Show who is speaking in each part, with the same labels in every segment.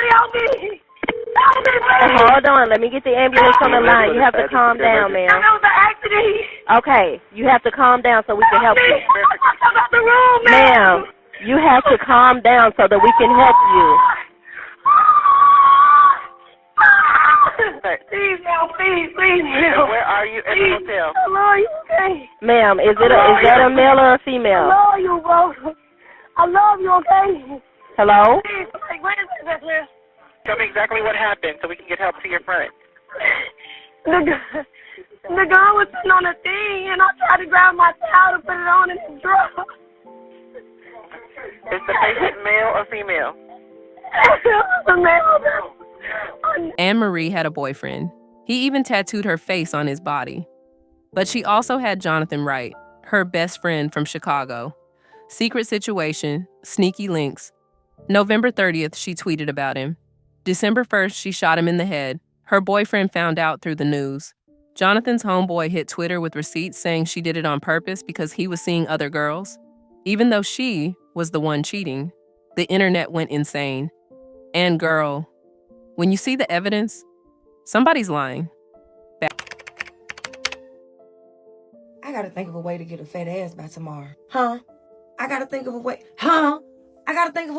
Speaker 1: Somebody help me! Help me, please!
Speaker 2: Hold on, let me get the ambulance on the line. You have to calm down, ma'am.
Speaker 1: That was an accident.
Speaker 2: Okay, you have to calm down so we can help you.
Speaker 1: I'm out the room,
Speaker 2: Ma'am, you have to calm down so that we can help you.
Speaker 1: Please, ma'am, please, ma'am.
Speaker 3: Where are you at the hotel?
Speaker 1: Hello, you okay?
Speaker 2: Ma'am, is that a male or a female?
Speaker 1: I love you, bro. I love you, okay?
Speaker 2: Hello?
Speaker 1: Please, where is this, man?
Speaker 3: Tell me exactly what happened so we can get help to your friend.
Speaker 1: The girl was sitting on a thing, and I tried to grab my towel to put it on, and it dropped.
Speaker 3: Is the patient male or female?
Speaker 1: The male.
Speaker 4: Anne-Marie had a boyfriend. He even tattooed her face on his body. But she also had Jonathan Wright, her best friend from Chicago. Secret situation, sneaky links. November 30th, she tweeted about him. December 1st, she shot him in the head. Her boyfriend found out through the news. Jonathan's homeboy hit Twitter with receipts saying she did it on purpose because he was seeing other girls. Even though she was the one cheating, the internet went insane. And girl, when you see the evidence, somebody's lying.
Speaker 5: I gotta think of a way to get a fat ass by tomorrow. I gotta think of a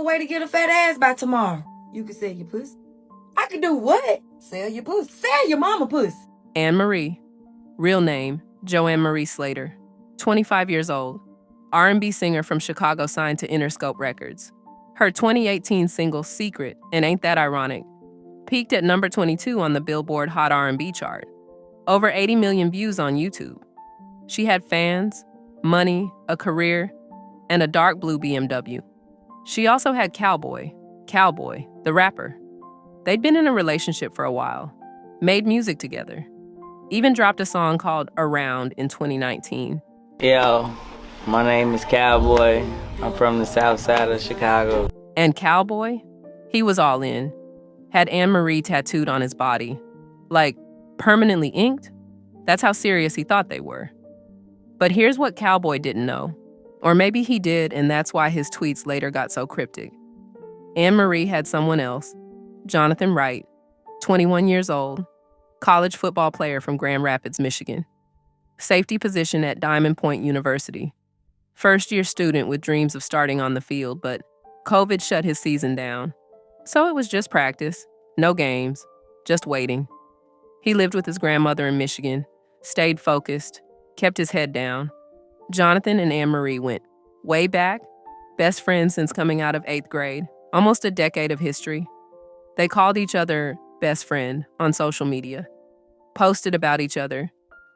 Speaker 5: way to get a fat ass by tomorrow. You can sell your pussy. I can do what? Sell your pussy. Sell your mama pussy.
Speaker 4: Anne-Marie, real name, Joanne Marie Slater, 25 years old, R&B singer from Chicago signed to Interscope Records. Her 2018 single, Secret, and Ain't That Ironic, peaked at number 22 on the Billboard Hot R&B chart. Over 80 million views on YouTube. She had fans, money, a career, and a dark blue BMW. She also had Cowboy, the rapper. They'd been in a relationship for a while, made music together, even dropped a song called Around in 2019.
Speaker 6: Yo, my name is Cowboy. I'm from the south side of Chicago.
Speaker 4: And Cowboy, he was all in. Had Anne-Marie tattooed on his body. Like, permanently inked? That's how serious he thought they were. But here's what Cowboy didn't know. Or maybe he did, and that's why his tweets later got so cryptic. Anne-Marie had someone else, Jonathan Wright, 21 years old, college football player from Grand Rapids, Michigan. Safety position at Diamond Point University. First-year student with dreams of starting on the field, but COVID shut his season down. So it was just practice, no games, just waiting. He lived with his grandmother in Michigan, stayed focused, kept his head down. Jonathan and Anne-Marie went way back, best friends since coming out of 8th grade, almost a decade of history. They called each other best friend on social media, posted about each other,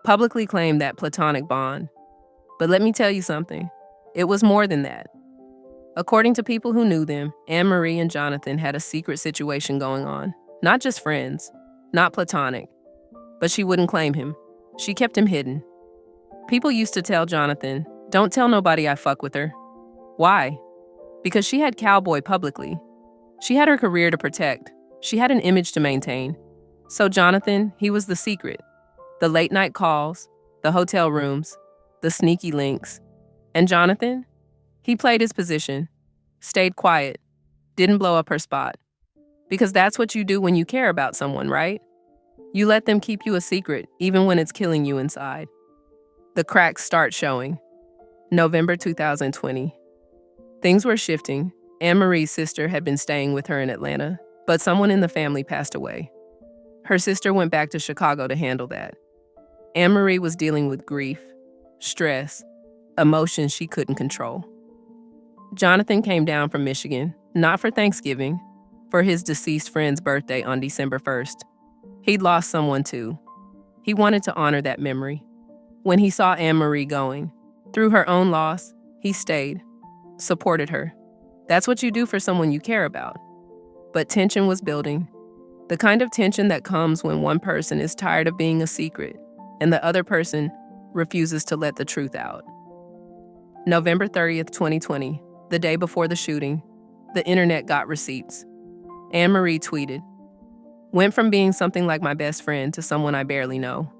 Speaker 4: publicly claimed that platonic bond. But let me tell you something, it was more than that. According to people who knew them, Anne-Marie and Jonathan had a secret situation going on. Not just friends, not platonic, but she wouldn't claim him. She kept him hidden. People used to tell Jonathan, "Don't tell nobody I fuck with her." Why? Because she had Cowboy publicly. She had her career to protect. She had an image to maintain. So Jonathan, he was the secret. The late night calls, the hotel rooms, the sneaky links. And Jonathan, he played his position, stayed quiet, didn't blow up her spot. Because that's what you do when you care about someone, right? You let them keep you a secret, even when it's killing you inside. The cracks start showing. November 2020. Things were shifting. Anne-Marie's sister had been staying with her in Atlanta, but someone in the family passed away. Her sister went back to Chicago to handle that. Anne-Marie was dealing with grief, stress, emotions she couldn't control. Jonathan came down from Michigan, not for Thanksgiving, for his deceased friend's birthday on December 1st. He'd lost someone too. He wanted to honor that memory. When he saw Anne-Marie going, through her own loss, he stayed, supported her. That's what you do for someone you care about. But tension was building. The kind of tension that comes when one person is tired of being a secret and the other person refuses to let the truth out. November 30th, 2020, the day before the shooting, the internet got receipts. Anne-Marie tweeted, "Went from being something like my best friend to someone I barely know."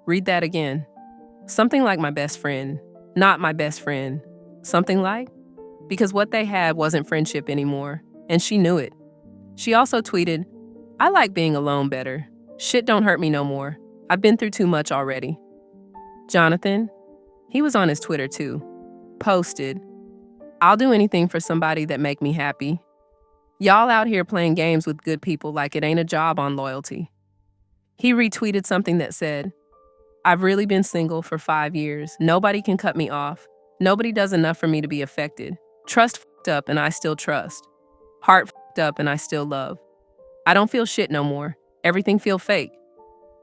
Speaker 4: Read that again. Something like my best friend, not my best friend. Something like? Because what they had wasn't friendship anymore, and she knew it. She also tweeted, "I like being alone better. Shit don't hurt me no more. I've been through too much already." Jonathan, he was on his Twitter too, posted, "I'll do anything for somebody that make me happy. Y'all out here playing games with good people like it ain't a job on loyalty." He retweeted something that said, "I've really been single for 5 years. Nobody can cut me off. Nobody does enough for me to be affected. Trust fucked up and I still trust. Heart fucked up and I still love. I don't feel shit no more. Everything feel fake.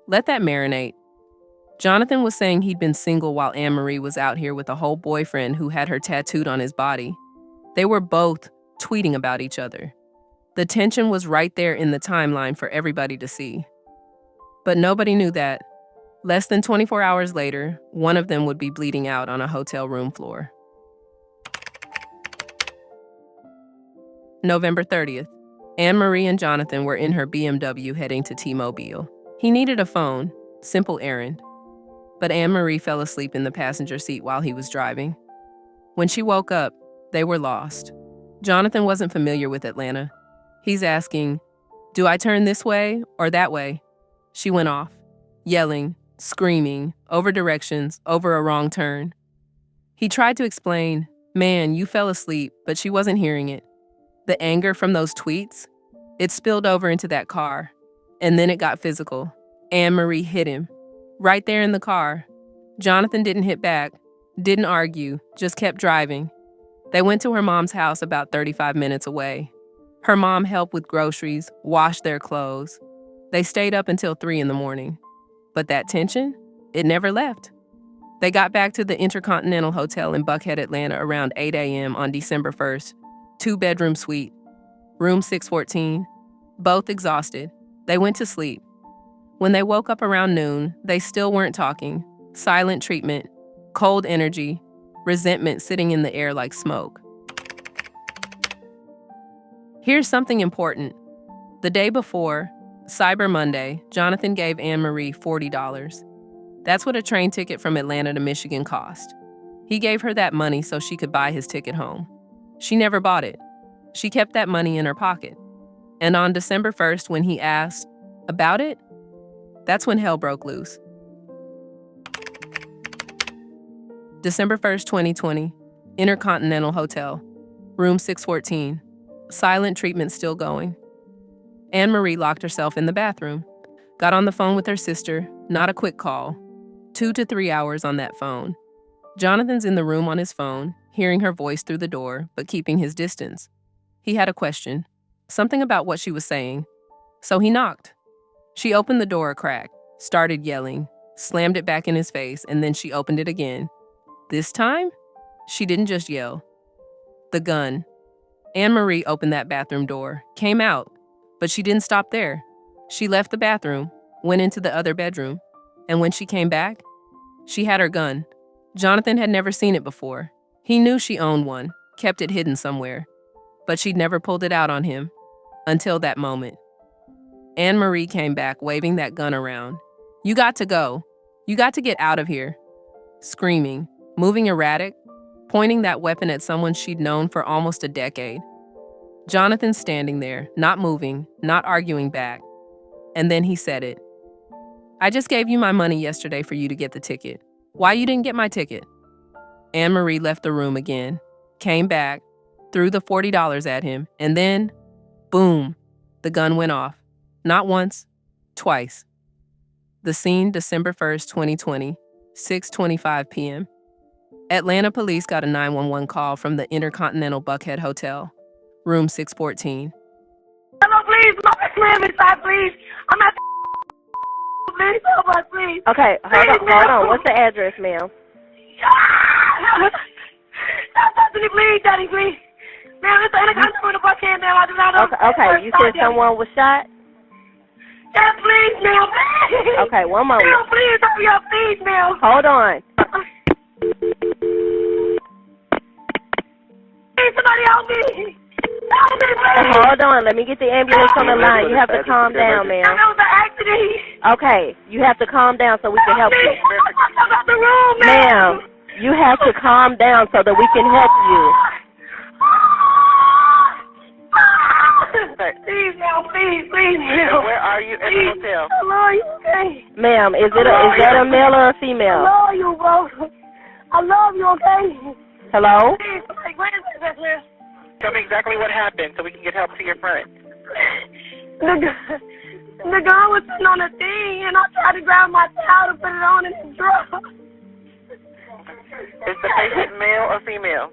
Speaker 4: Let that marinate." Jonathan was saying he'd been single while Anne-Marie was out here with a whole boyfriend who had her tattooed on his body. They were both tweeting about each other. The tension was right there in the timeline for everybody to see. But nobody knew that, less than 24 hours later, one of them would be bleeding out on a hotel room floor. November 30th, Anne-Marie and Jonathan were in her BMW heading to T-Mobile. He needed a phone, simple errand. But Anne-Marie fell asleep in the passenger seat while he was driving. When she woke up, they were lost. Jonathan wasn't familiar with Atlanta. He's asking, "Do I turn this way or that way?" She went off, yelling, screaming, over directions, over a wrong turn. He tried to explain, "Man, you fell asleep," but she wasn't hearing it. The anger from those tweets, it spilled over into that car. And then it got physical. Anne-Marie hit him. Right there in the car. Jonathan didn't hit back, didn't argue, just kept driving. They went to her mom's house about 35 minutes away. Her mom helped with groceries, washed their clothes. They stayed up until 3 in the morning. But that tension, it never left. They got back to the Intercontinental Hotel in Buckhead, Atlanta around 8 a.m. on December 1st. 2-bedroom suite, room 614, both exhausted. They went to sleep. When they woke up around noon, they still weren't talking. Silent treatment, cold energy, resentment sitting in the air like smoke. Here's something important. The day before, Cyber Monday, Jonathan gave Anne-Marie $40. That's what a train ticket from Atlanta to Michigan cost. He gave her that money so she could buy his ticket home. She never bought it. She kept that money in her pocket. And on December 1st, when he asked about it, that's when hell broke loose. December 1st, 2020, Intercontinental Hotel, room 614. Silent treatment still going. Anne-Marie locked herself in the bathroom, got on the phone with her sister, not a quick call. 2 to 3 hours on that phone. Jonathan's in the room on his phone, hearing her voice through the door, but keeping his distance. He had a question, something about what she was saying. So he knocked. She opened the door a crack, started yelling, slammed it back in his face, and then she opened it again. This time, she didn't just yell. The gun. Anne-Marie opened that bathroom door, came out, but she didn't stop there. She left the bathroom, went into the other bedroom, and when she came back, she had her gun. Jonathan had never seen it before. He knew she owned one, kept it hidden somewhere, but she'd never pulled it out on him until that moment. Anne-Marie came back waving that gun around. "You got to go. You got to get out of here." Screaming, moving erratic, pointing that weapon at someone she'd known for almost a decade. Jonathan standing there, not moving, not arguing back. And then he said it. "I just gave you my money yesterday for you to get the ticket. Why you didn't get my ticket?" Anne-Marie left the room again, came back, threw the $40 at him, and then, boom, the gun went off. Not once, twice. The scene, December 1st, 2020, 6:25 p.m. Atlanta police got a 911 call from the Intercontinental Buckhead Hotel, room 614.
Speaker 1: Hello, please, my man inside, please. I'm at the please, help us, please.
Speaker 2: Okay, hold on. What's the address, ma'am?
Speaker 1: Daddy, please, Daddy, please. Ma'am, it's the Intercontinental Buckhead, ma'am. I do not know.
Speaker 2: Okay, you said someone was shot?
Speaker 1: Yes, please, ma'am, please.
Speaker 2: Okay, one moment.
Speaker 1: Ma'am, please, hurry up, please, ma'am.
Speaker 2: Hold on.
Speaker 1: Please, somebody help me. Help me, please.
Speaker 2: Hold on, let me get the ambulance on the line. You have to calm down, ma'am.
Speaker 1: That was an accident.
Speaker 2: Okay, you have to calm down so we can help you.
Speaker 1: I'm out the room,
Speaker 2: Ma'am, you have to calm down so that we can help you.
Speaker 1: Please, ma'am, please, ma'am.
Speaker 3: Where are you in the hotel?
Speaker 1: I love you, okay?
Speaker 2: Ma'am, is that a male or a
Speaker 1: I
Speaker 2: female?
Speaker 1: love you, bro. I love you, okay?
Speaker 2: Hello?
Speaker 1: Please, like, where is that, man?
Speaker 3: Tell me exactly what happened so we can get help to your friend.
Speaker 1: The gun was sitting on the thing, and I tried to grab my towel to put it on, and it dropped.
Speaker 3: Is the patient male or female?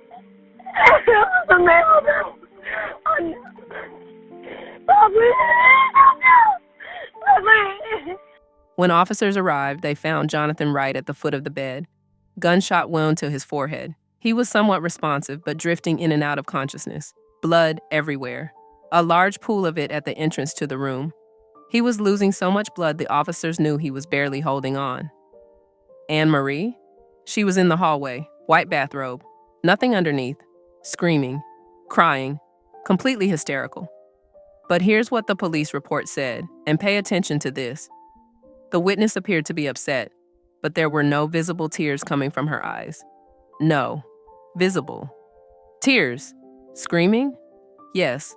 Speaker 1: It was a male.
Speaker 4: When officers arrived, they found Jonathan Wright at the foot of the bed, gunshot wound to his forehead. He was somewhat responsive, but drifting in and out of consciousness. Blood everywhere. A large pool of it at the entrance to the room. He was losing so much blood the officers knew he was barely holding on. Anne-Marie? She was in the hallway, white bathrobe, nothing underneath, screaming, crying, completely hysterical. But here's what the police report said, and pay attention to this. The witness appeared to be upset, but there were no visible tears coming from her eyes. No. Visible. Tears. Screaming? Yes.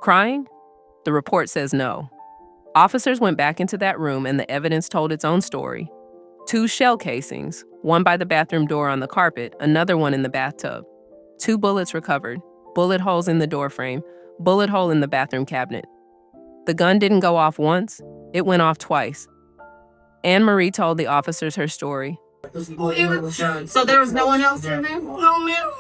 Speaker 4: Crying? The report says no. Officers went back into that room and the evidence told its own story. 2 shell casings, one by the bathroom door on the carpet, another one in the bathtub. 2 bullets recovered, bullet holes in the doorframe, bullet hole in the bathroom cabinet. The gun didn't go off once, it went off twice. Anne-Marie told the officers her story.
Speaker 7: So there was no one else in there?
Speaker 1: No, ma'am.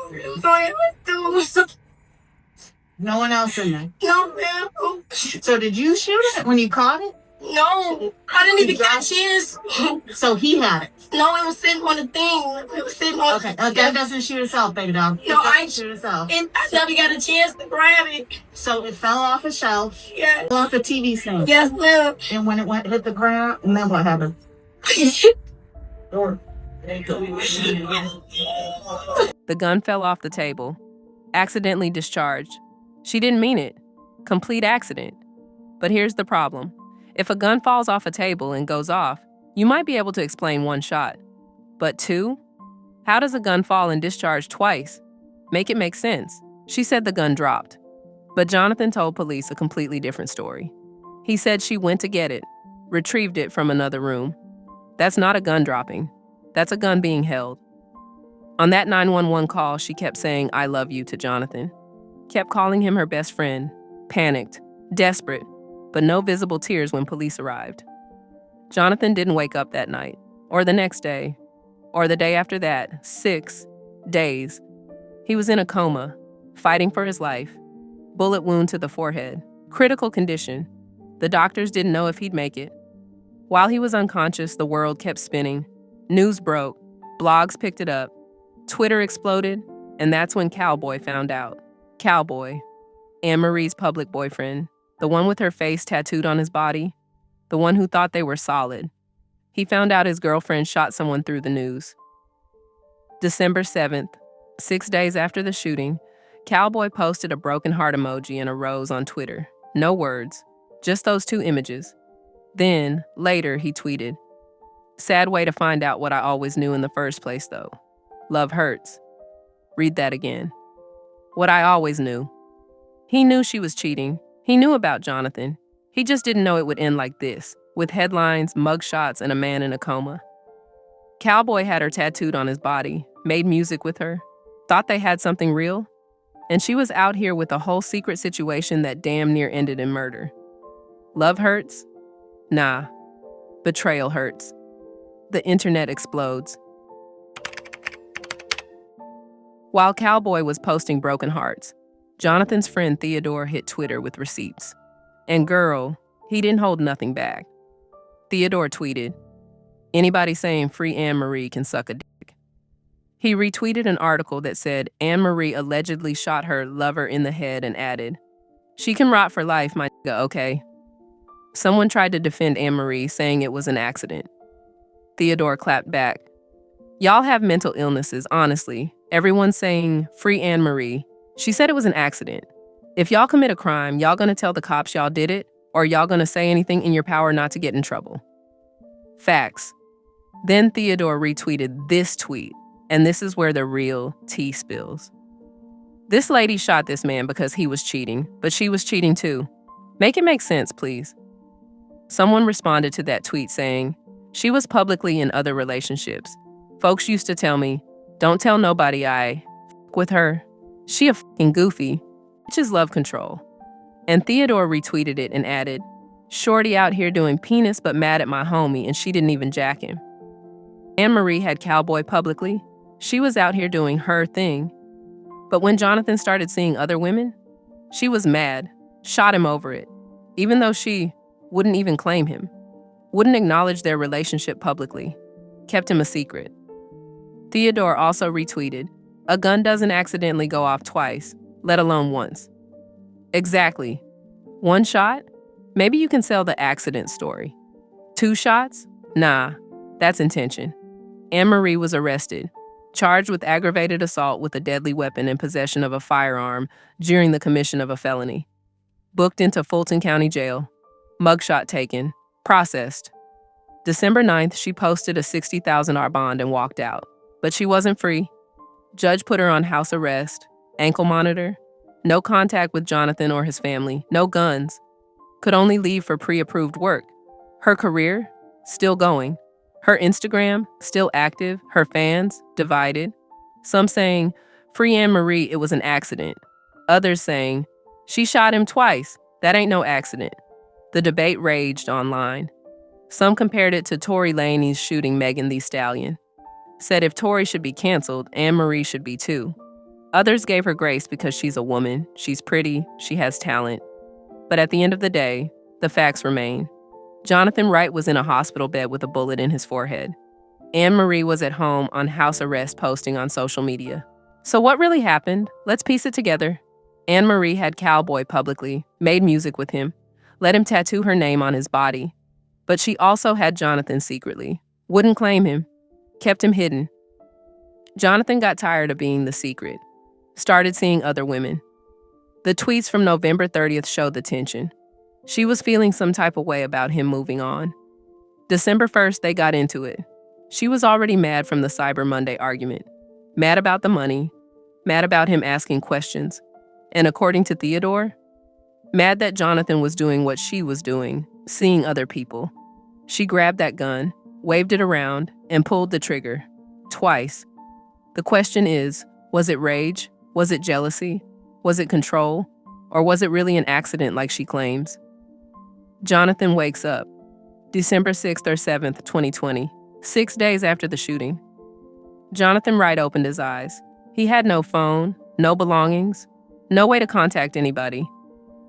Speaker 7: No one else in there.
Speaker 1: No, ma'am.
Speaker 7: So did you shoot it when you caught it?
Speaker 1: No, I didn't even get a chance.
Speaker 7: So he had it.
Speaker 1: No, it was sitting on the thing. It was sitting on.
Speaker 7: Okay, that doesn't shoot itself, baby doll.
Speaker 1: No, I
Speaker 7: ain't shoot itself.
Speaker 1: And I never got a chance to grab it.
Speaker 7: So it fell off a shelf,
Speaker 1: Yes.
Speaker 7: off the TV stand.
Speaker 1: Yes, ma'am.
Speaker 7: And when it hit the ground, and then what happened? Door.
Speaker 4: The gun fell off the table, accidentally discharged. She didn't mean it. Complete accident. But here's the problem. If a gun falls off a table and goes off, you might be able to explain 1 shot. But 2? How does a gun fall and discharge twice? Make it make sense. She said the gun dropped. But Jonathan told police a completely different story. He said she went to get it, retrieved it from another room. That's not a gun dropping. That's a gun being held. On that 911 call, she kept saying, "I love you" to Jonathan. Kept calling him her best friend, panicked, desperate, but no visible tears when police arrived. Jonathan didn't wake up that night, or the next day, or the day after that, 6 days. He was in a coma, fighting for his life, bullet wound to the forehead, critical condition. The doctors didn't know if he'd make it. While he was unconscious, the world kept spinning. News broke, blogs picked it up, Twitter exploded, and that's when Cowboy found out. Cowboy, Anne-Marie's public boyfriend, the one with her face tattooed on his body, the one who thought they were solid. He found out his girlfriend shot someone through the news. December 7th, 6 days after the shooting, Cowboy posted a broken heart emoji and a rose on Twitter. No words, just those 2 images. Then, later, he tweeted, "Sad way to find out what I always knew in the first place, though. Love hurts." Read that again. What I always knew. He knew she was cheating. He knew about Jonathan. He just didn't know it would end like this, with headlines, mugshots, and a man in a coma. Cowboy had her tattooed on his body, made music with her, thought they had something real, and she was out here with a whole secret situation that damn near ended in murder. Love hurts? Nah. Betrayal hurts. The internet explodes. While Cowboy was posting broken hearts, Jonathan's friend Theodore hit Twitter with receipts. And girl, he didn't hold nothing back. Theodore tweeted, "Anybody saying free Anne-Marie can suck a dick." He retweeted an article that said Anne-Marie allegedly shot her lover in the head and added, "She can rot for life, my nigga, okay?" Someone tried to defend Anne-Marie, saying it was an accident. Theodore clapped back. "Y'all have mental illnesses, honestly. Everyone's saying, free Anne-Marie. She said it was an accident. If y'all commit a crime, y'all gonna tell the cops y'all did it, or y'all gonna say anything in your power not to get in trouble?" Facts. Then Theodore retweeted this tweet, and this is where the real tea spills. This lady shot this man because he was cheating, but she was cheating too. Make it make sense, please. Someone responded to that tweet saying, she was publicly in other relationships. Folks used to tell me, don't tell nobody I f with her. She a fucking goofy. Bitches love control. And Theodore retweeted it and added, shorty out here doing penis but mad at my homie and she didn't even jack him. Anne-Marie had Cowboy publicly. She was out here doing her thing. But when Jonathan started seeing other women, she was mad, shot him over it, even though she wouldn't even claim him, wouldn't acknowledge their relationship publicly, kept him a secret. Theodore also retweeted, a gun doesn't accidentally go off twice, let alone once. Exactly. One shot? Maybe you can sell the accident story. 2 shots? Nah, that's intention. Anne-Marie was arrested, charged with aggravated assault with a deadly weapon and possession of a firearm during the commission of a felony. Booked into Fulton County Jail. Mugshot taken. Processed. December 9th, she posted a $60,000 bond and walked out. But she wasn't free. Judge put her on house arrest, ankle monitor, no contact with Jonathan or his family, no guns. Could only leave for pre-approved work. Her career? Still going. Her Instagram? Still active. Her fans? Divided. Some saying, free Anne-Marie, it was an accident. Others saying, she shot him twice. That ain't no accident. The debate raged online. Some compared it to Tory Laney's shooting Megan Thee Stallion. Said if Tory should be canceled, Anne-Marie should be too. Others gave her grace because she's a woman, she's pretty, she has talent. But at the end of the day, the facts remain. Jonathan Wright was in a hospital bed with a bullet in his forehead. Anne-Marie was at home on house arrest posting on social media. So what really happened? Let's piece it together. Anne-Marie had Cowboy publicly, made music with him, let him tattoo her name on his body. But she also had Jonathan secretly, wouldn't claim him, kept him hidden. Jonathan got tired of being the secret, started seeing other women. The tweets from November 30th showed the tension. She was feeling some type of way about him moving on. December 1st, they got into it. She was already mad from the Cyber Monday argument. Mad about the money, mad about him asking questions. And according to Theodore, mad that Jonathan was doing what she was doing, seeing other people. She grabbed that gun, waved it around, and pulled the trigger. Twice. The question is, was it rage? Was it jealousy? Was it control? Or was it really an accident like she claims? Jonathan wakes up. December 6th or 7th, 2020, 6 days after the shooting. Jonathan Wright opened his eyes. He had no phone, no belongings, no way to contact anybody.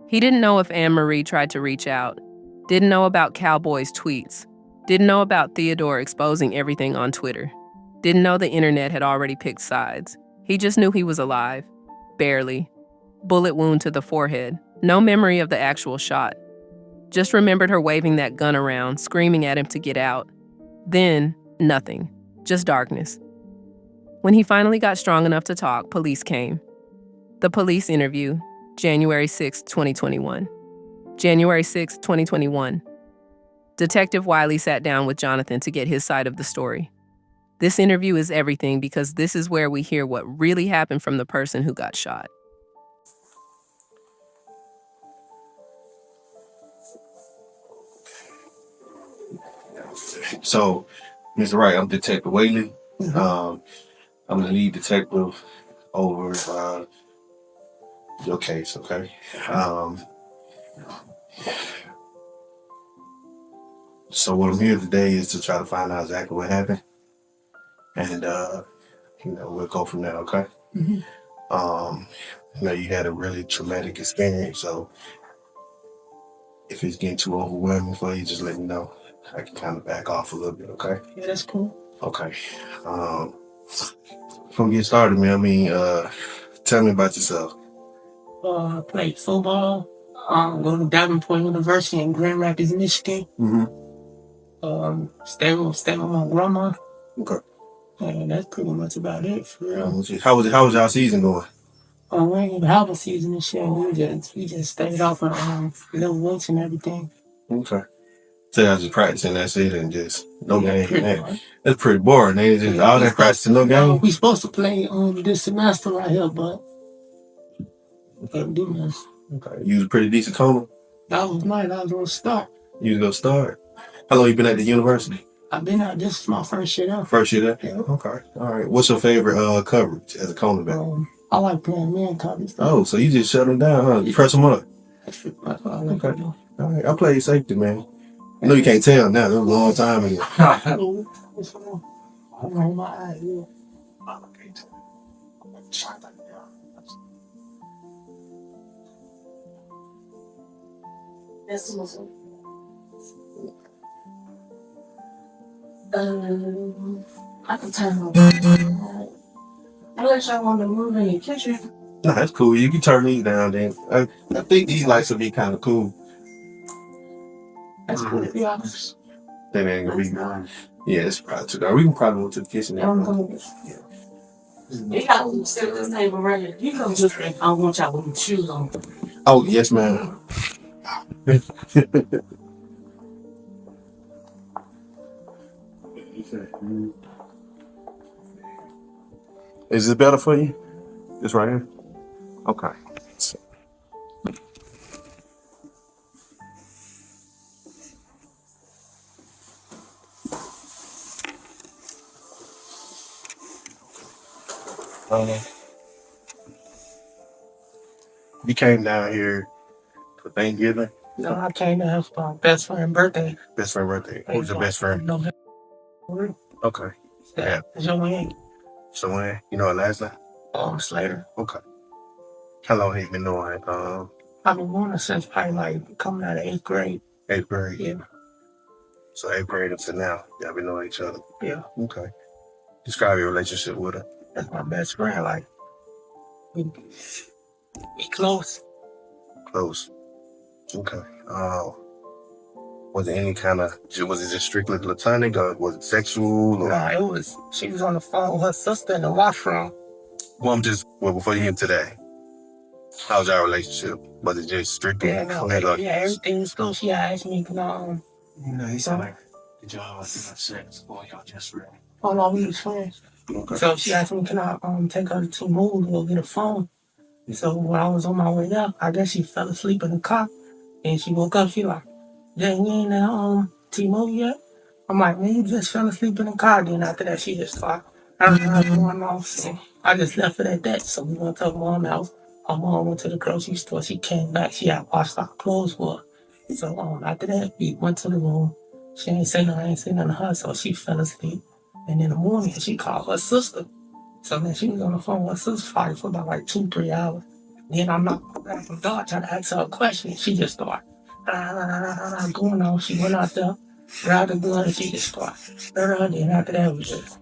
Speaker 4: He didn't know if Anne-Marie tried to reach out, didn't know about Cowboy's tweets, didn't know about Theodore exposing everything on Twitter, didn't know the internet had already picked sides. He just knew he was alive. Barely. Bullet wound to the forehead. No memory of the actual shot. Just remembered her waving that gun around, screaming at him to get out. Then, nothing. Just darkness. When he finally got strong enough to talk, police came. The police interview, January 6, 2021. January 6, 2021. Detective Wiley sat down with Jonathan to get his side of the story. This interview is everything because this is where we hear what really happened from the person who got shot.
Speaker 8: So, Mr. Wright, I'm Detective Whaley. I'm the lead detective over your case, okay? So what I'm here today is to try to find out exactly what happened. And, we'll go from there, okay? You had a really traumatic experience, so if it's getting too overwhelming for you, just let me know. I can kind of back off a little bit, okay?
Speaker 7: Yeah, that's cool.
Speaker 8: Okay. Before we get started, man, tell me about yourself.
Speaker 7: I played football. Go to Davenport University in Grand Rapids, Michigan. Stay with my grandma.
Speaker 8: Okay.
Speaker 7: And that's pretty much about it, for real.
Speaker 8: How was y'all season going?
Speaker 7: We ain't even have a season this year. We just stayed off on little weights and everything.
Speaker 8: Okay. So y'all just practicing, that's it, and just no game.
Speaker 7: Much.
Speaker 8: That's pretty boring. They just all that practicing, no game.
Speaker 7: We supposed to play this semester right here, but we can't do this.
Speaker 8: Okay. You was a pretty decent Coma?
Speaker 7: That was nice. I was going to start.
Speaker 8: You go start. How long you been at the university?
Speaker 7: I've been out. This is my first year out.
Speaker 8: First year there?
Speaker 7: Yeah.
Speaker 8: Okay. All right. What's your favorite coverage as a cornerback?
Speaker 7: I like playing man coverage.
Speaker 8: Oh, so you just shut them down, huh? You press them up.
Speaker 7: That's what I like to do.
Speaker 8: All right. I play safety, man. I know you can't tell now. That was a long time ago.
Speaker 7: I'm right in my eye, yeah.
Speaker 5: That's awesome. I can turn on. Unless y'all want to move in your kitchen.
Speaker 8: Nah, that's cool. You can turn these down then. I think these lights will be kind of cool.
Speaker 7: That's cool, to be honest.
Speaker 8: They ain't gonna be. Yeah, it's probably too dark. We can probably move to the kitchen.
Speaker 5: You gotta sit at this table right here. You come just I don't want y'all with shoes on.
Speaker 8: Oh, yes, ma'am. Is this better for you? This right here? Okay. You came down here for Thanksgiving?
Speaker 7: No, I came to have my best friend's birthday.
Speaker 8: Best friend birthday. Who's your best friend?
Speaker 7: November.
Speaker 8: Okay. Yeah.
Speaker 7: Joanne.
Speaker 8: So when you know her last name?
Speaker 7: Slater.
Speaker 8: Okay. How long have you been knowing?
Speaker 7: I've been knowing her since probably like coming out of 8th grade.
Speaker 8: 8th grade?
Speaker 7: Yeah.
Speaker 8: So 8th grade up to now, y'all been knowing each other?
Speaker 7: Yeah.
Speaker 8: Okay. Describe your relationship with her.
Speaker 7: That's my best friend. Like, we close.
Speaker 8: Close. Okay. Was it any kind of, was it just strictly platonic or was it sexual? Or?
Speaker 7: Nah, she was on the phone with her sister in the washroom.
Speaker 8: Well, before you get into that, how was our relationship? Was it just strictly?
Speaker 7: Yeah, everything was cool. She asked me,
Speaker 8: he said like, did y'all have sex or y'all just friends?
Speaker 7: Oh no, we was friends. Okay. So she asked me, can I take her to T-Mobile to go get a phone? So when I was on my way up, I guess she fell asleep in the car. And she woke up, she like, dang, you ain't at T-Mobile yet? I'm like, man, you just fell asleep in the car. Then after that, she just thought, I don't know what's going on. So I just left it at that. So we went to her mom's house. Her mom went to the grocery store. She came back. She had washed our clothes for her. So after that, we went to the room. She ain't say nothing, I ain't say nothing to her. So she fell asleep. And in the morning, she called her sister. So then she was on the phone with her sister probably for about like 2-3 hours. Then I knocked her on the door trying to ask her a question. She just started going on. She went out there, grabbed the gun, and she just started. Then after that,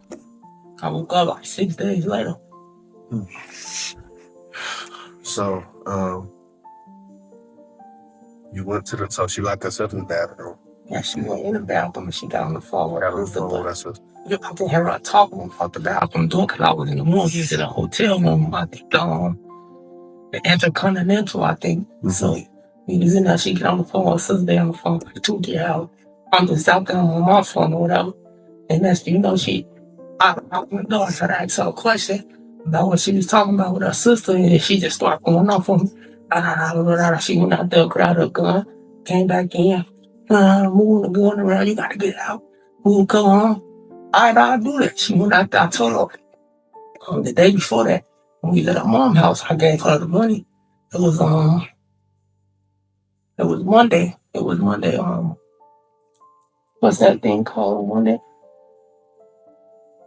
Speaker 7: I woke up like 6 days later.
Speaker 8: So, you went to so she locked herself in the bathroom?
Speaker 7: Yeah, she went in the bathroom and she got on the phone with her sister.
Speaker 8: Yeah,
Speaker 7: I can hear her talking about the bathroom door because I was in the morning. She was in a hotel room. I think the Intercontinental, I think. Mm-hmm. So we was in there. She get on the phone with her sister. They on the phone for 2-3 hours. I'm just out there on my phone or whatever. And that's, I opened the door and tried to ask her a question about what she was talking about with her sister. And she just started going off on me. She went out there, grabbed her gun, came back in, moving the gun around. You got to get out. Move, come on. I'll do that. She went out there. I told her the day before that, when we left her mom's house, I gave her the money. It was Monday. It was Monday. What's that thing called Monday?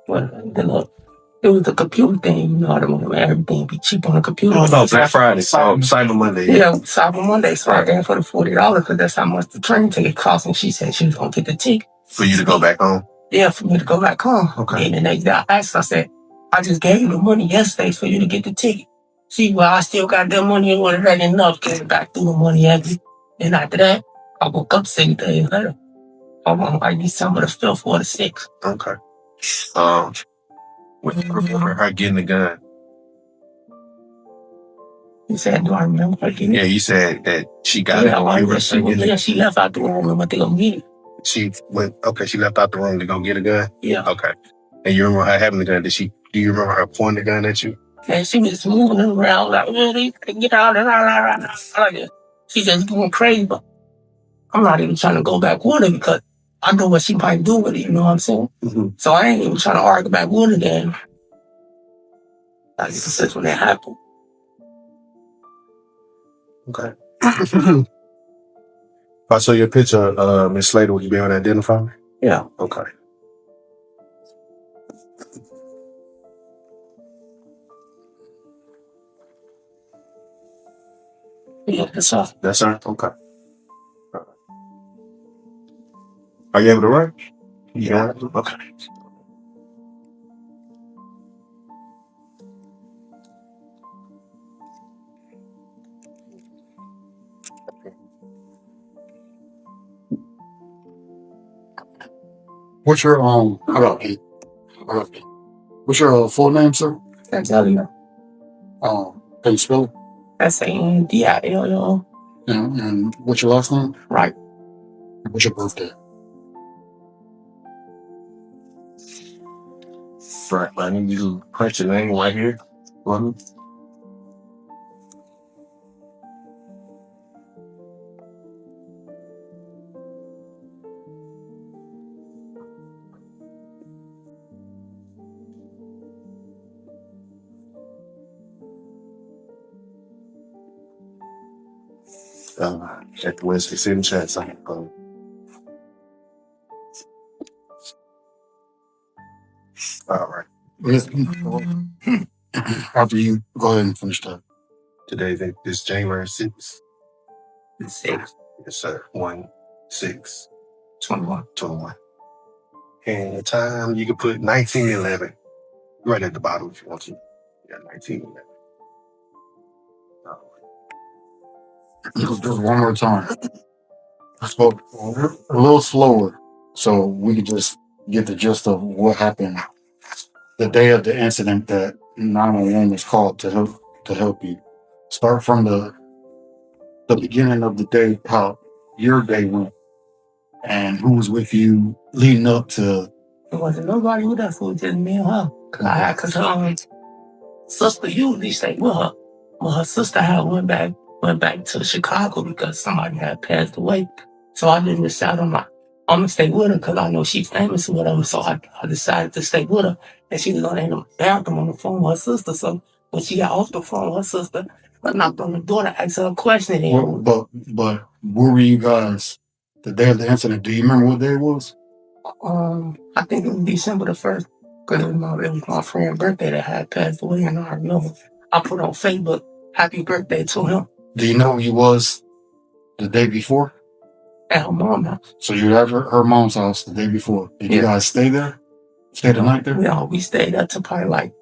Speaker 7: It was the computer thing, everything be cheap on the computer.
Speaker 8: Oh, no, Black Friday, Cyber Monday.
Speaker 7: Yeah, Cyber Monday. So I gave her the $40 because that's how much the train ticket cost. And she said she was going to get the ticket.
Speaker 8: For you to go back home?
Speaker 7: Yeah, for me to go back home.
Speaker 8: Okay.
Speaker 7: And the next day I asked her, I said, I just gave you the money yesterday for you to get the ticket. See, well, I still got that money and what it ain't enough. Came back through the money at me. And after that, I woke up 6 days later. I'm on like December the 5th or the 6th.
Speaker 8: Okay. When you remember her getting the gun?
Speaker 7: You said, do I remember her getting it?
Speaker 8: Yeah, you said that she got it.
Speaker 7: She left out the room and went to go get it.
Speaker 8: She left out the room to go get a gun?
Speaker 7: Yeah.
Speaker 8: Okay. And you remember her having the gun? Do you remember her pointing the gun at you?
Speaker 7: And she was moving around like, really? Get out of there. She just going crazy. But I'm not even trying to go back with her because I know what she might do with it, you know what I'm saying? Mm-hmm. So I ain't even trying to argue back with her then. That's when that happened.
Speaker 8: Okay. If I saw your picture, Miss Slater, would you be able to identify me?
Speaker 7: Yeah.
Speaker 8: Okay.
Speaker 7: Yeah, that's her.
Speaker 8: That's her? Okay. Are you able to write? Yeah. Okay.
Speaker 9: What's your what's your full name, sir?
Speaker 7: That's Elliot.
Speaker 9: Can you spell it?
Speaker 7: SANDILL.
Speaker 9: And what's your last name?
Speaker 7: Right.
Speaker 9: What's your birthday?
Speaker 8: Right, I need you to press your name right here. At the Wesley City chat site. All right.
Speaker 9: After you go ahead and finish that.
Speaker 8: Today is January 6th.
Speaker 7: 6.
Speaker 8: Yes, sir.
Speaker 7: 21.
Speaker 8: 21. And the time you can put 1911 right at the bottom if you want to. Yeah, 1911.
Speaker 9: Just one more time. Spoke a little slower so we could just get the gist of what happened the day of the incident that 911 was called to help you. Start from the beginning of the day, how your day went, and who was with you leading up to.
Speaker 7: There wasn't nobody with us. It was just me and her. Cause her sister usually stayed with her. Well, her sister had went back to Chicago because somebody had passed away. So I didn't decide I'm gonna stay with her because I know she's famous or whatever. So I decided to stay with her. And she was in the bathroom on the phone with her sister. So when she got off the phone with her sister, I knocked on the door to ask her a question.
Speaker 9: But where were you guys the day of the incident? Do you remember what day it was?
Speaker 7: I think it was December the 1st. Because it was my friend's birthday that had passed away. And I remember I put on Facebook, happy birthday to him.
Speaker 9: Do you know who he was the day before?
Speaker 7: At her mom's house.
Speaker 9: So you were at her mom's house the day before. Did you guys stay there? Stay the night there?
Speaker 7: Yeah, we stayed up to probably like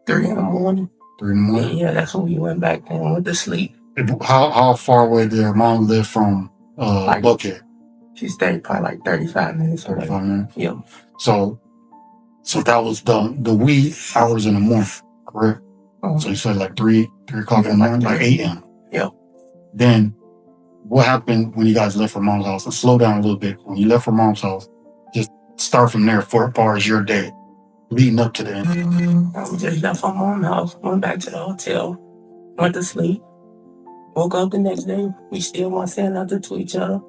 Speaker 7: 3 in the morning.
Speaker 9: 3 in the morning?
Speaker 7: Yeah, that's when we went back and went to sleep.
Speaker 9: How far away did her mom live from Buckhead?
Speaker 7: She stayed probably like 35 minutes.
Speaker 9: 35 minutes?
Speaker 7: Yeah.
Speaker 9: So that was the wee hours in the morning, correct? So you said like 3 o'clock in the morning, like 8 a.m.
Speaker 7: Yeah.
Speaker 9: Then what happened when you guys left her mom's house? And slow down a little bit. When you left her mom's house, just start from there for as far as your day leading up to the end.
Speaker 7: We just left her mom's house, went back to the hotel, went to sleep, woke up the next day. We still weren't saying nothing to each other.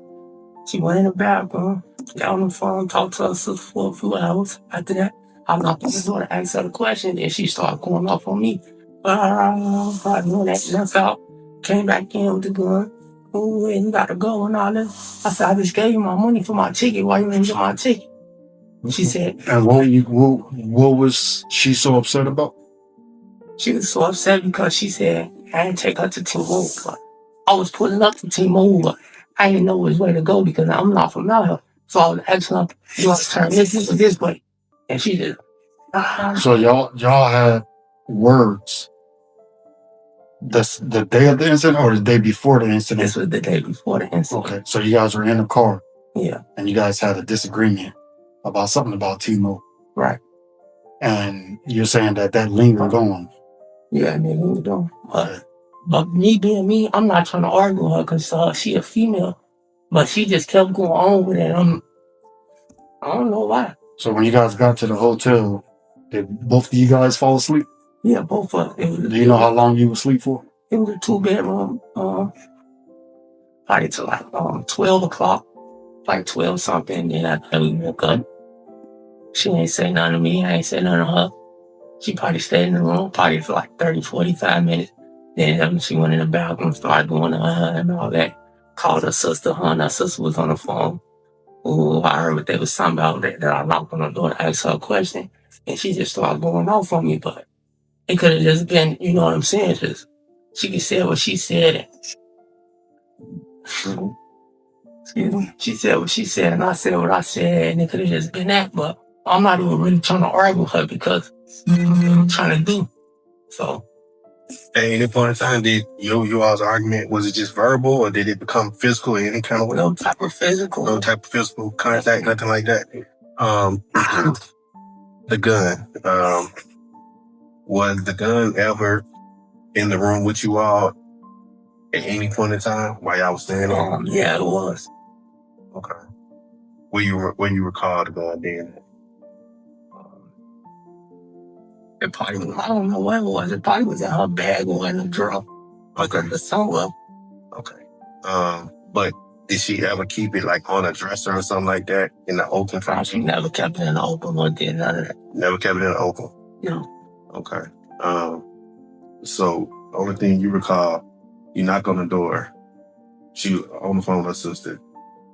Speaker 7: She went in the bathroom, got on the phone, talked to her sister for a few hours. After that, I knocked on the door to ask her the question, and she started going off on me. I knew that left out, came back in with the gun. Oh, and you gotta go and all that. I said, I just gave you my money for my ticket. Why you didn't get my ticket? She said.
Speaker 9: And what was she so upset about?
Speaker 7: She was so upset because she said, I didn't take her to T-Mobile. I was pulling up to T-Mobile, but I didn't know which way to go because I'm not familiar. So I was asking her, you want to turn this way? And she just,
Speaker 9: So y'all had words. The day of the incident or the day before the incident?
Speaker 7: This was the day before the incident.
Speaker 9: Okay, so you guys were in the car.
Speaker 7: Yeah.
Speaker 9: And you guys had a disagreement about something about T-Mobile.
Speaker 7: Right.
Speaker 9: And you're saying that lingered on.
Speaker 7: Yeah, it lingered on. But me being me, I'm not trying to argue with her because she a female. But she just kept going on with it. I don't know why.
Speaker 9: So when you guys got to the hotel, did both of you guys fall asleep?
Speaker 7: Yeah, both of us.
Speaker 9: Do you know how long you were asleep for?
Speaker 7: It was a 2-bedroom probably till like 12 o'clock, like 12 something. Then after we woke up, she ain't say nothing to me. I ain't say nothing to her. She probably stayed in the room probably for like 30, 45 minutes. Then she went in the bathroom, started going to her and all that. Called her sister. Her and her sister was on the phone. Ooh, I heard what they was talking about that I knocked on the door to ask her a question. And she just started going off on me. But it could have just been, you know what I'm saying? Just she could say what she said. And, excuse me. She said what she said and I said what I said. And it could have just been that. But I'm not even really trying to argue with her because I'm trying to do. So.
Speaker 8: At any point in time, did you all's argument, was it just verbal or did it become physical in any kind of way?
Speaker 7: No type of physical.
Speaker 8: No type of physical contact, nothing like that. The gun. Was the gun ever in the room with you all at any point in time while y'all was standing there?
Speaker 7: Yeah, it was.
Speaker 8: Okay. When you recall the gun then?
Speaker 7: It probably, I don't know what it was. It probably was in her bag or in the drawer.
Speaker 8: Okay.
Speaker 7: The somewhere.
Speaker 8: Okay. But did she ever keep it like on a dresser or something like that in the open?
Speaker 7: She never kept it in the open or did none of that.
Speaker 8: Never kept it in the open?
Speaker 7: No.
Speaker 8: Okay. So only thing you recall, you knock on the door. She on the phone with her sister.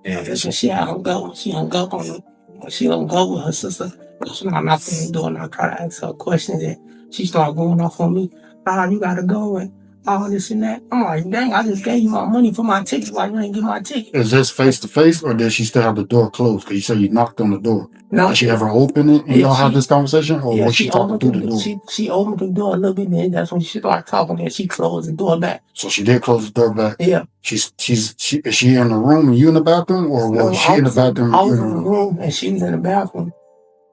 Speaker 8: And
Speaker 7: she hung up. She hung up on me. She hung up with her sister. So I knocked on the door and I tried to ask her questions and she started going off on me. You gotta go and all this and that. I'm like, dang, I just gave you my money for my ticket. Why you ain't get my ticket?
Speaker 9: Is this face to face or did she still have the door closed? Because you said you knocked on the door.
Speaker 7: No.
Speaker 9: Did she ever open it and y'all had this conversation? Or was she talking through the door?
Speaker 7: She opened the door a little bit and that's when she started talking and she closed the door back.
Speaker 9: So she did close the door back?
Speaker 7: Yeah.
Speaker 9: Is she in the room and you in the bathroom? Or was she in the bathroom?
Speaker 7: I was in the room and she was in the bathroom.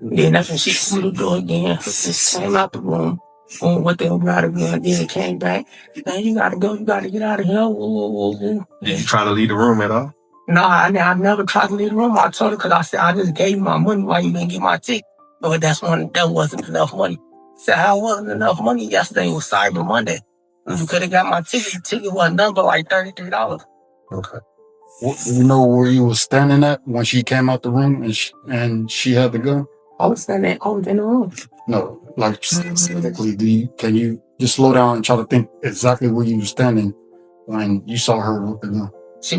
Speaker 7: Then that's when she closed the door again. Just came out the room. What they were about to do, and then came back. Man, you gotta go. You gotta get out of here.
Speaker 8: Did you try to leave the room at all?
Speaker 7: No, I never tried to leave the room. I told her because I said I just gave you my money. Why you didn't get my ticket? But that wasn't enough money. I said I wasn't enough money. Yesterday was Cyber Monday. You could have got my ticket. The ticket wasn't done but like $33.
Speaker 8: Okay.
Speaker 9: You know where you was standing at when she came out the room and she had the gun?
Speaker 7: I was in the room.
Speaker 9: No, like specifically, can you just slow down and try to think exactly where you were standing when you saw her with the gun?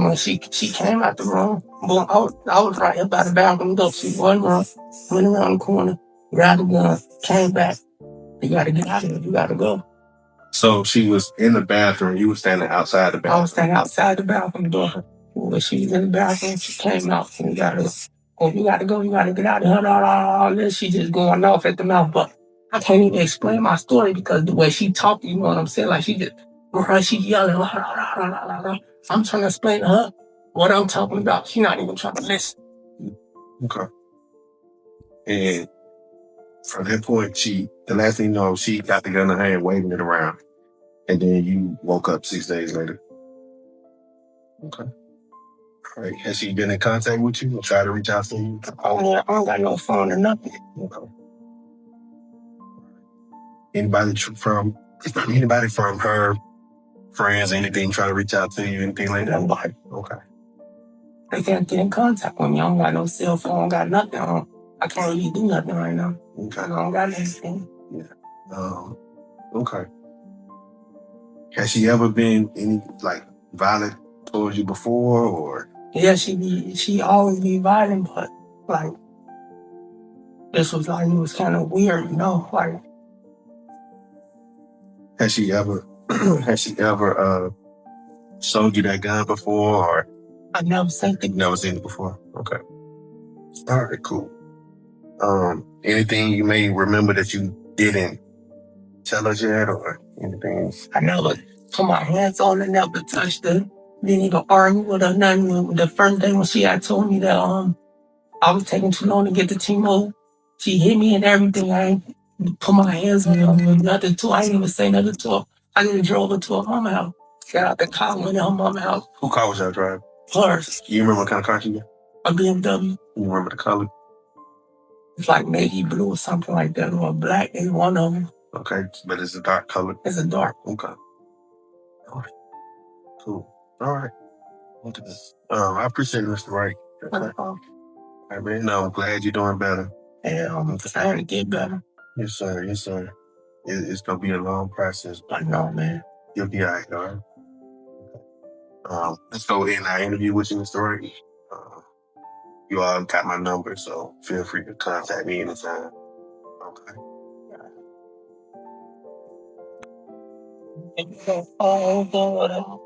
Speaker 7: When she came out the room, boom, I was right here by the bathroom door. She went around the corner, grabbed the gun, came back. You gotta get out of here. You gotta go.
Speaker 8: So she was in the bathroom. You were standing outside the bathroom.
Speaker 7: I was standing outside the bathroom door. When she was in the bathroom, she came out and you gotta go. You gotta get out of here. All this. She just going off at the mouth, but I can't even explain my story because the way she talked, you know what I'm saying? Like she yelling. I'm trying to explain to her what I'm talking about. She's not even trying to listen.
Speaker 8: Okay. And from that point, the last thing you know, she got the gun in her hand, waving it around. And then you woke up 6 days later. Okay. All right. Has she been in contact with you or tried to reach out to you?
Speaker 7: I don't got no phone or nothing.
Speaker 8: Okay. Anybody from her friends, anything, try to reach out to you, anything like that?
Speaker 7: Nobody.
Speaker 8: Okay.
Speaker 7: They can't get in contact with me. I don't got no cell phone, I don't got nothing. I can't really do nothing right now.
Speaker 8: Okay.
Speaker 7: I don't got anything.
Speaker 8: Yeah. Okay. Has she ever been any violent towards you before, or?
Speaker 7: Yeah, she always be violent, but like this was it was kind of weird, you know, like.
Speaker 8: Has she ever showed you that gun before, or?
Speaker 7: I've never seen it.
Speaker 8: Never seen it before. Okay. All right, cool. Anything you may remember that you didn't tell us yet, or anything?
Speaker 7: I never put my hands on her, never touched her. Didn't even argue with her, nothing. The first day when she had told me that I was taking too long to get to T-Mobile, she hit me and everything. I ain't put my hands on her, nothing to her. I didn't even say nothing to her. I just drove her to her mama's house. Got out the car, went to her mama's house.
Speaker 8: Who car was y'all driving?
Speaker 7: Hers.
Speaker 8: You remember what kind of car she got?
Speaker 7: A BMW.
Speaker 8: You remember the color?
Speaker 7: It's like navy blue or something like that, or black. It's one of them.
Speaker 8: Okay, but it's a dark color.
Speaker 7: It's a dark.
Speaker 8: Okay. All right. Cool. All right. Okay. I appreciate it, Mr. Wright. I mean, no, I'm glad you're doing better.
Speaker 7: And I'm trying to get better.
Speaker 8: Yes, sir. Yes, sir. It's gonna be a long process.
Speaker 7: I know, man.
Speaker 8: You'll be all right, all right? Let's go in our interview with you, Mr. Wright. You all got my number, so feel free to contact me anytime. Okay.
Speaker 7: And you go, oh, God.